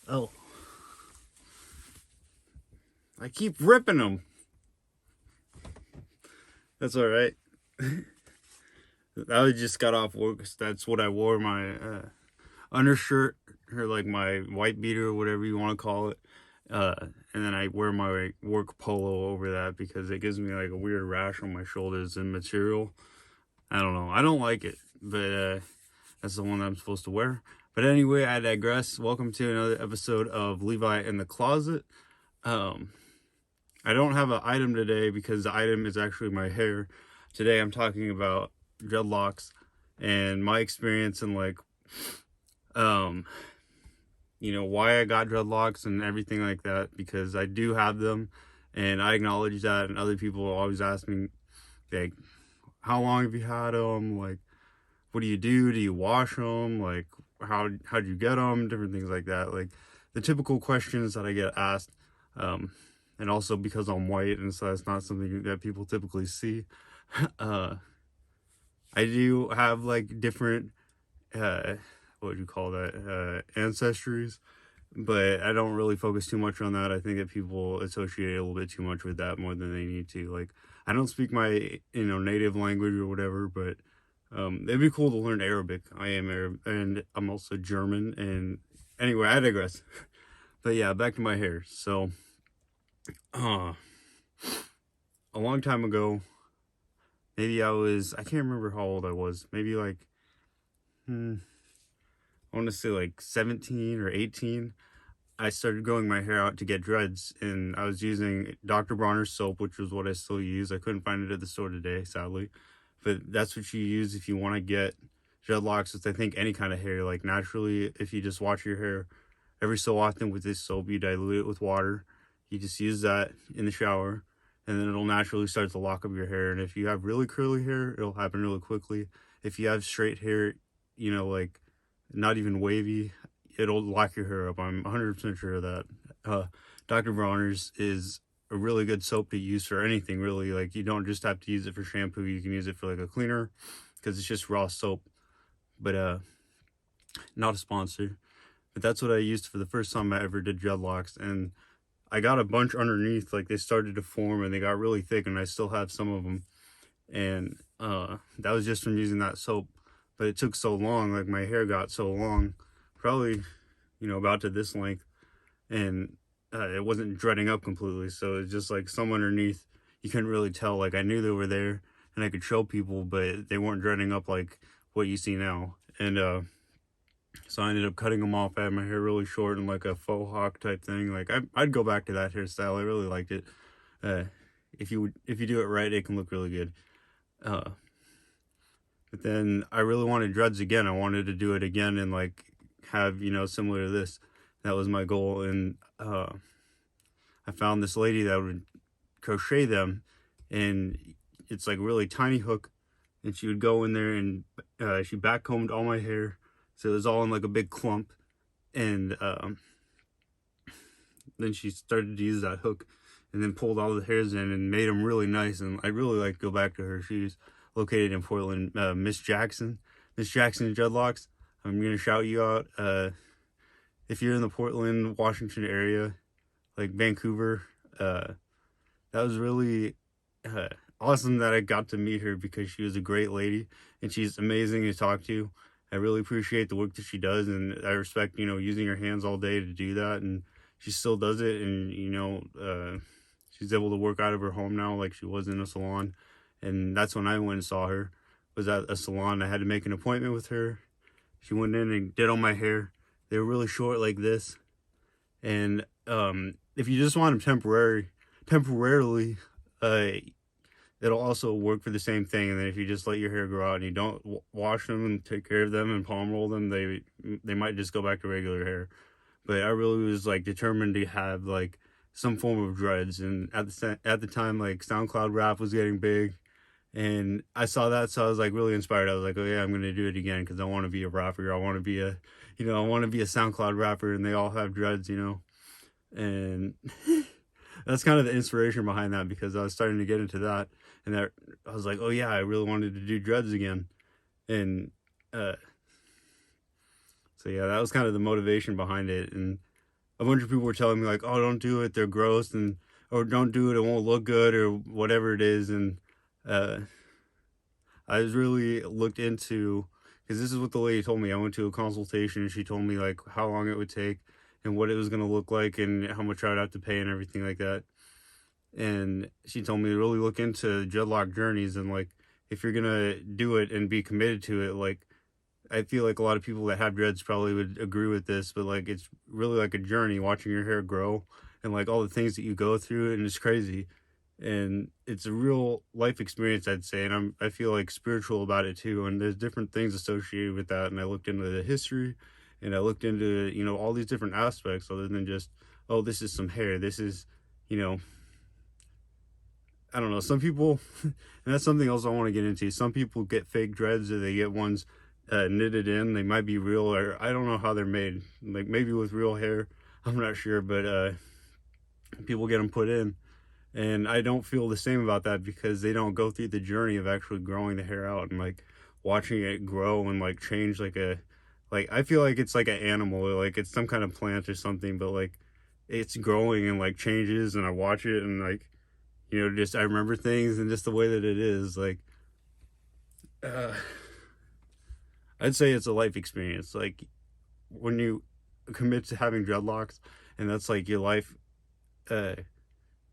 Oh, I keep ripping them. That's all right. I just got off work. That's what I wore, my undershirt, or like my white beater or whatever you want to call it. Uh, and then I wear my work polo over that because it gives me like a weird rash on my shoulders and material. I don't know. I don't like it, but that's the one that I'm supposed to wear. But anyway, I digress. Welcome to another episode of Levi in the Closet. Um, I don't have an item today because the item is actually my hair. Today I'm talking about dreadlocks and my experience and like um why I got dreadlocks and everything like that, because I do have them and I acknowledge that, and other people always ask me like, how long have you had them, like what do you wash them, like how'd you get them, different things like that, like the typical questions that I get asked. And also because I'm white and so that's not something that people typically see. uh I do have like different what would you call that, ancestries, but I don't really focus too much on that. I think that people associate a little bit too much with that more than they need to. Like, I don't speak my native language or whatever, but it'd be cool to learn Arabic. I am Arab, and I'm also German. And anyway, I digress. But yeah, back to my hair. So, uh, a long time ago, maybe I can't remember how old I was. Maybe like, I want to say like 17 or 18. I started growing my hair out to get dreads, and I was using Dr. Bronner's soap, which was what I still use. I couldn't find it at the store today, sadly, but that's what you use if you want to get dreadlocks with, I think, any kind of hair. Like, naturally, if you just wash your hair every so often with this soap, you dilute it with water. You just use that in the shower, and then it'll naturally start to lock up your hair. And if you have really curly hair, it'll happen really quickly. If you have straight hair, like not even wavy, it'll lock your hair up. I'm 100% sure of that. Dr. Bronner's is a really good soap to use for anything, really. Like, you don't just have to use it for shampoo. You can use it for like a cleaner because it's just raw soap. But not a sponsor. But that's what I used for the first time I ever did dreadlocks, and I got a bunch underneath. Like, they started to form and they got really thick, and I still have some of them. And that was just from using that soap. But it took so long. Like, my hair got so long, probably about to this length, and it wasn't dreading up completely. So it's just like some underneath, you couldn't really tell. Like, I knew they were there and I could show people, but they weren't dreading up like what you see now. And so I ended up cutting them off. I had my hair really short and like a faux hawk type thing. Like, I'd go back to that hairstyle. I really liked it. If you do it right, it can look really good. But then I really wanted dreads again. I wanted to do it again and like have, similar to this. That was my goal. And I found this lady that would crochet them, and it's like really tiny hook, and she would go in there and she backcombed all my hair, so it was all in like a big clump. And then she started to use that hook and then pulled all the hairs in and made them really nice. And I really like to go back to her. She's located in Portland. Miss Jackson Dreadlocks, I'm gonna shout you out. If you're in the Portland, Washington area, like Vancouver, that was really awesome that I got to meet her, because she was a great lady and she's amazing to talk to. I really appreciate the work that she does, and I respect, using her hands all day to do that. And she still does it, and she's able to work out of her home now like she was in a salon. And that's when I went and saw her, was at a salon. I had to make an appointment with her. She went in and did all my hair. They were really short like this. And if you just want them temporarily, it'll also work for the same thing. And then if you just let your hair grow out and you don't wash them and take care of them and palm roll them, they might just go back to regular hair. But I really was like determined to have like some form of dreads. And at the time, like SoundCloud rap was getting big, and I saw that, so I was like really inspired. I was like, oh yeah, I'm gonna do it again, because I want to be a rapper. I want to be a SoundCloud rapper, and they all have dreads, and that's kind of the inspiration behind that, because I was starting to get into that, and that I was like, oh yeah, I really wanted to do dreads again. And so yeah, that was kind of the motivation behind it. And a bunch of people were telling me like, oh, don't do it, they're gross, and or don't do it, it won't look good, or whatever it is. And uh I was really looked into, because this is what the lady told me. I went to a consultation and she told me like how long it would take and what it was gonna look like and how much I'd have to pay and everything like that. And she told me to really look into dreadlock journeys, and like if you're gonna do it and be committed to it, like I feel like a lot of people that have dreads probably would agree with this, but like it's really like a journey watching your hair grow and like all the things that you go through, and it's crazy. And it's a real life experience, I'd say, and I feel like spiritual about it too. And there's different things associated with that. And I looked into the history, and I looked into, all these different aspects other than just, oh, this is some hair. This is, you know, I don't know. Some people, and that's something else I want to get into. Some people get fake dreads, or they get ones knitted in. They might be real, or I don't know how they're made. Like maybe with real hair, I'm not sure, but people get them put in, and I don't feel the same about that because they don't go through the journey of actually growing the hair out and like watching it grow and like change like I feel like it's like an animal, or like it's some kind of plant or something, but like it's growing and like changes, and I watch it and like just I remember things, and just the way that it is like uh, I'd say it's a life experience. Like when you commit to having dreadlocks, and that's like your life, uh,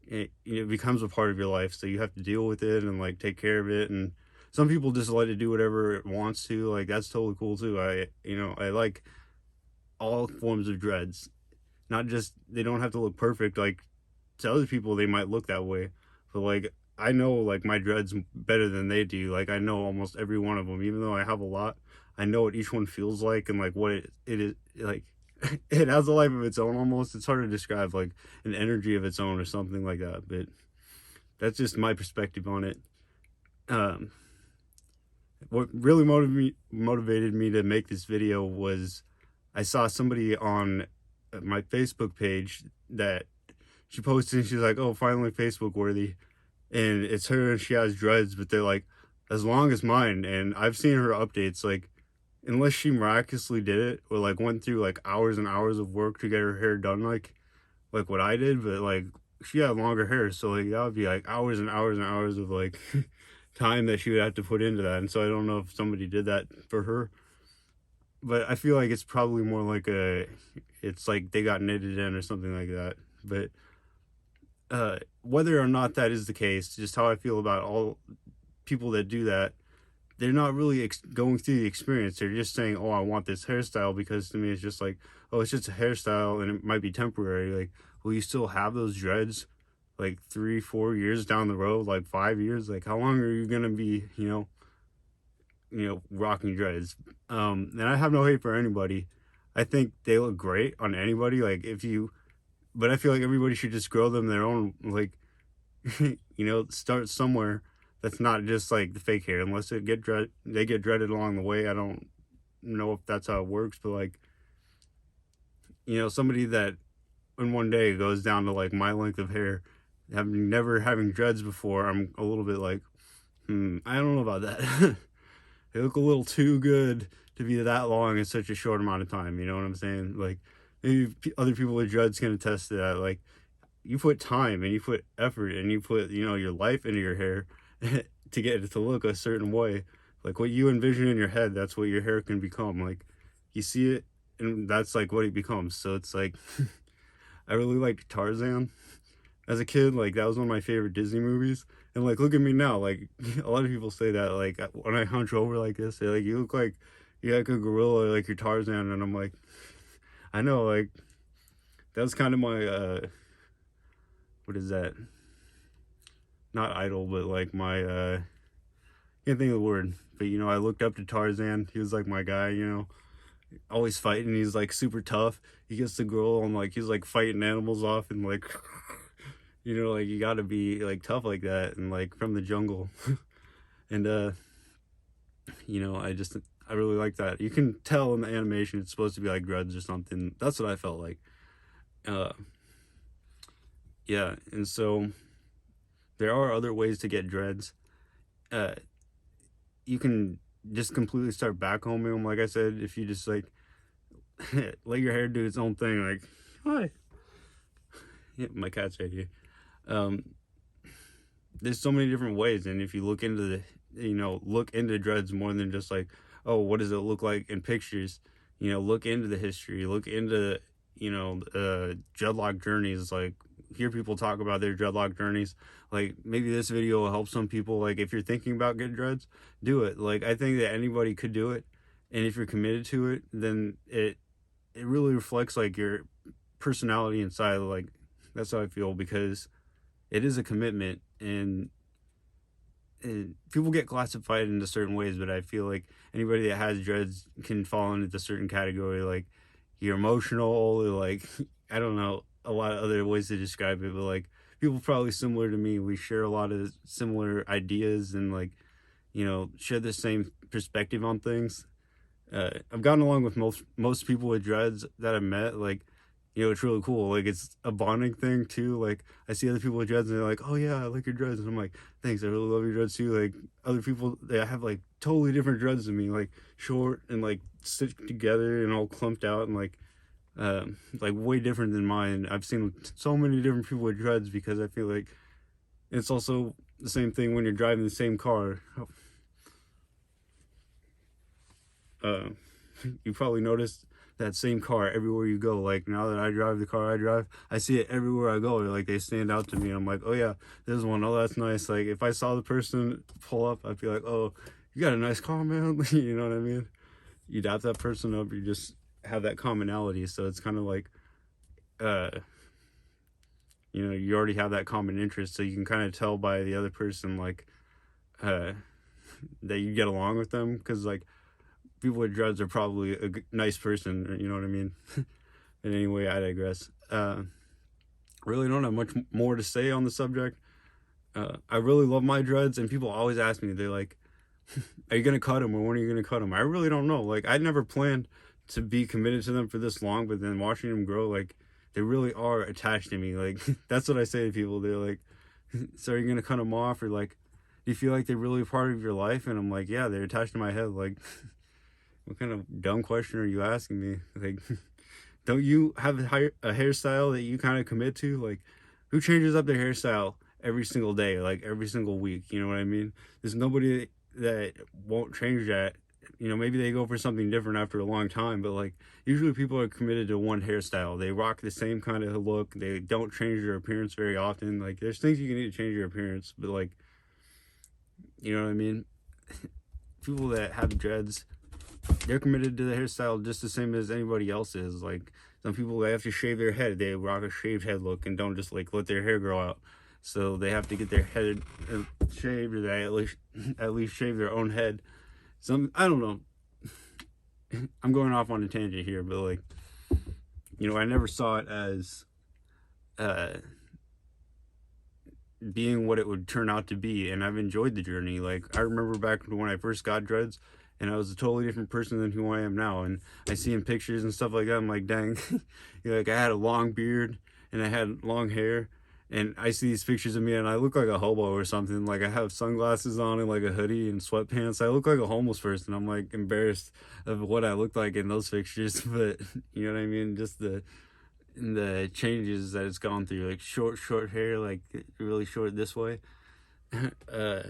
it becomes a part of your life. So you have to deal with it and like take care of it. And some people just let it do whatever it wants to. Like that's totally cool too. I like all forms of dreads. Not just they don't have to look perfect. Like to other people, they might look that way, but like I know like my dreads better than they do. Like I know almost every one of them, even though I have a lot. I know what each one feels like, and like what it is like. It has a life of its own almost. It's hard to describe, like an energy of its own or something like that. But that's just my perspective on it. Um, what really motivated me to make this video was I saw somebody on my Facebook page that she posted, and she's like, "Oh, finally Facebook worthy," and it's her, and she has dreads, but they're like as long as mine. And I've seen her updates, like unless she miraculously did it or like went through like hours and hours of work to get her hair done, like what I did, but like she had longer hair, so like that would be like hours and hours and hours of like time that she would have to put into that. And so I don't know if somebody did that for her, but I feel like it's probably more like it's like they got knitted in or something like that. But whether or not that is the case, just how I feel about all people that do that, they're not really going through the experience. They're just saying, "Oh, I want this hairstyle," because to me, it's just like, "Oh, it's just a hairstyle, and it might be temporary." Like, will you still have those dreads, like 3, 4 years down the road, like 5 years? Like, how long are you gonna be, rocking dreads? And I have no hate for anybody. I think they look great on anybody. Like, but I feel like everybody should just grow them their own, like, start somewhere that's not just like the fake hair, unless they get dreaded along the way. I don't know if that's how it works, but like, somebody that in one day goes down to like my length of hair, having dreads before, I'm a little bit like, I don't know about that. They look a little too good to be that long in such a short amount of time. You know what I'm saying? Like, maybe other people with dreads can attest to that. Like, you put time and you put effort and you put your life into your hair to get it to look a certain way. Like what you envision in your head, that's what your hair can become. Like you see it, and that's like what it becomes. So it's like I really liked Tarzan as a kid. Like that was one of my favorite Disney movies. And like look at me now. Like a lot of people say that, like when I hunch over like this, they're like, you look like you're like a gorilla, like you're Tarzan. And I'm like, I know, like that's kind of my what is that, not idol, but like my can't think of the word, but I looked up to Tarzan. He was like my guy, always fighting. He's like super tough. He gets the girl and like he's like fighting animals off, and like like you gotta be like tough like that, and like from the jungle. And I really like that. You can tell in the animation it's supposed to be like dreads or something. That's what I felt like. uh yeah, and so there are other ways to get dreads. uh you can just completely start backcombing them, like I said, if you just like let your hair do its own thing. Like Hi. Yeah, my cat's right here. Um, there's so many different ways, and if you look into look into dreads more than just like, oh, what does it look like in pictures? Look into the history, look into dreadlock journeys. Like, hear people talk about their dreadlock journeys. Like, maybe this video will help some people. Like, if you're thinking about getting dreads, do it. Like, I think that anybody could do it, and if you're committed to it, then it really reflects like your personality inside. Like, that's how I feel, because it is a commitment, and people get classified into certain ways, but I feel like anybody that has dreads can fall into a certain category. Like, you're emotional, or like, I don't know, a lot of other ways to describe it, but like, people probably similar to me, we share a lot of similar ideas, and like, share the same perspective on things. I've gotten along with most people with dreads that I've met. Like, it's really cool. Like, it's a bonding thing too. Like, I see other people with dreads, and they're like, "Oh yeah, I like your dreads," and I'm like, "Thanks, I really love your dreads too." Like, other people, they have like totally different dreads than me, like short and like stitched together and all clumped out, and like way different than mine. I've seen so many different people with dreads, because I feel like it's also the same thing when you're driving the same car. uh, you probably noticed that same car everywhere you go. Like, now that I drive the car I drive, I see it everywhere I go. Like, they stand out to me. I'm like, oh yeah, there's one. Oh, that's nice. Like, if I saw the person pull up, I'd be like, oh, you got a nice car, man. You know what I mean? You dap that person up. You just have that commonality. So it's kind of like, uh, you already have that common interest. So you can kind of tell by the other person, like, uh, that you get along with them. Because like, people with dreads are probably a nice person, you know what I mean? And anyway, I digress. Really don't have much more to say on the subject. I really love my dreads, and people always ask me, they're like, are you gonna cut them, or when are you gonna cut them? I really don't know. Like, I never planned to be committed to them for this long, but then watching them grow, like, they really are attached to me. Like, that's what I say to people. They're like, so are you gonna cut them off, or like, do you feel like they're really a part of your life? And I'm like, yeah, they're attached to my head. Like, what kind of dumb question are you asking me? Like, don't you have a hairstyle that you kind of commit to? Like, who changes up their hairstyle every single day, like every single week? You know what I mean? There's nobody that won't change that. Maybe they go for something different after a long time, but like, usually people are committed to one hairstyle. They rock the same kind of look. They don't change their appearance very often. Like, there's things you can do to change your appearance, but like, you know what I mean? People that have dreads, they're committed to the hairstyle just the same as anybody else is. Like, some people, they have to shave their head. They rock a shaved head look and don't just like let their hair grow out. So they have to get their head shaved, or they at least shave their own head. I don't know. I'm going off on a tangent here, but like, I never saw it as being what it would turn out to be, and I've enjoyed the journey. Like, I remember back when I first got dreads, and I was a totally different person than who I am now. And I see in pictures and stuff like that, I'm like, dang, like, I had a long beard and I had long hair, and I see these pictures of me and I look like a hobo or something. Like, I have sunglasses on and like a hoodie and sweatpants. I look like a homeless person. I'm like embarrassed of what I looked like in those pictures, but you know what I mean? Just the changes that it's gone through, like short hair, like really short this way. uh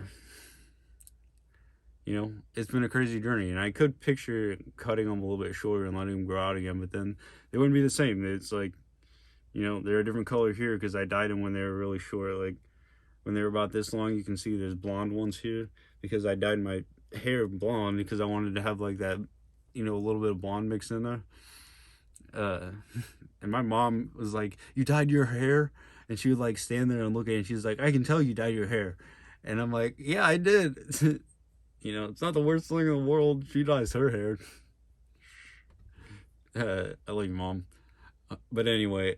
it's been a crazy journey, and I could picture cutting them a little bit shorter and letting them grow out again, but then they wouldn't be the same. It's like, they're a different color here because I dyed them when they were really short. Like, when they were about this long, you can see there's blonde ones here because I dyed my hair blonde because I wanted to have like that, a little bit of blonde mixed in there. And my mom was like, "You dyed your hair?" And she would like stand there and look at it, and she's like, "I can tell you dyed your hair." And I'm like, "Yeah, I did." It's not the worst thing in the world. She dyes her hair. I love you, Mom. But anyway,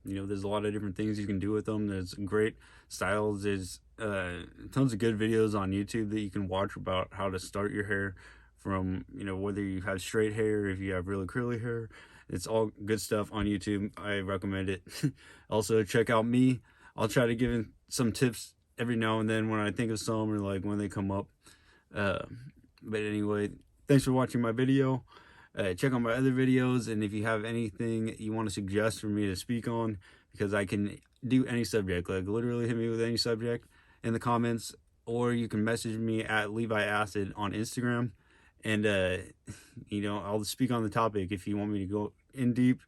there's a lot of different things you can do with them. There's great styles. There's tons of good videos on YouTube that you can watch about how to start your hair from, whether you have straight hair, if you have really curly hair. It's all good stuff on YouTube. I recommend it. Also, check out me. I'll try to give some tips every now and then when I think of some, or like when they come up. But anyway, thanks for watching my video. check out my other videos, and if you have anything you want to suggest for me to speak on, because I can do any subject, like literally hit me with any subject in the comments, or you can message me at Levi Acid on Instagram, and I'll speak on the topic. If you want me to go in deep,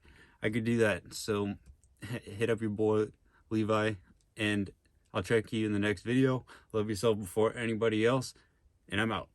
I could do that. So hit up your boy Levi, and I'll check you in the next video. Love yourself before anybody else, and I'm out.